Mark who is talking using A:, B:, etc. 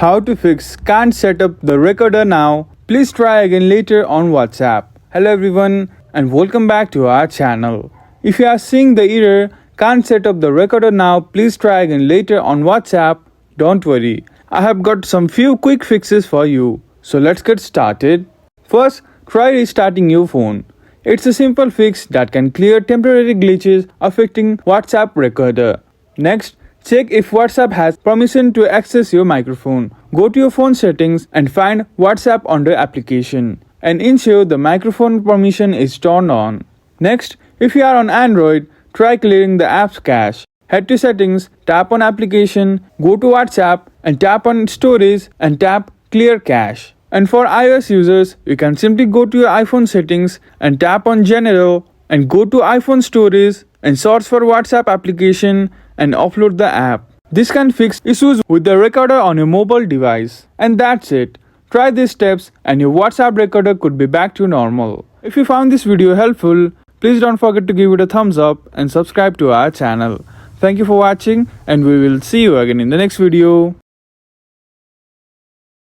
A: How to fix can't set up the recorder now. Please try again later on WhatsApp. Hello everyone and welcome back to our channel. If you are seeing the error can't set up the recorder now, please try again later on WhatsApp. Don't worry. I have got some few quick fixes for you. So let's get started. First, try restarting your phone. It's a simple fix that can clear temporary glitches affecting WhatsApp recorder. Next, check if WhatsApp has permission to access your microphone. Go to your phone settings and find WhatsApp under application and ensure the microphone permission is turned on. Next, if you are on Android, try clearing the app's cache. Head to settings, tap on application, go to WhatsApp and tap on storage and tap clear cache. And for iOS users, you can simply go to your iPhone settings and tap on general and go to iPhone storage and search for WhatsApp application and upload the app. This can fix issues with the recorder on your mobile device. And that's it. Try these steps and your WhatsApp recorder could be back to normal. If you found this video helpful, please don't forget to give it a thumbs up and subscribe to our channel. Thank you for watching and we will see you again in the next video.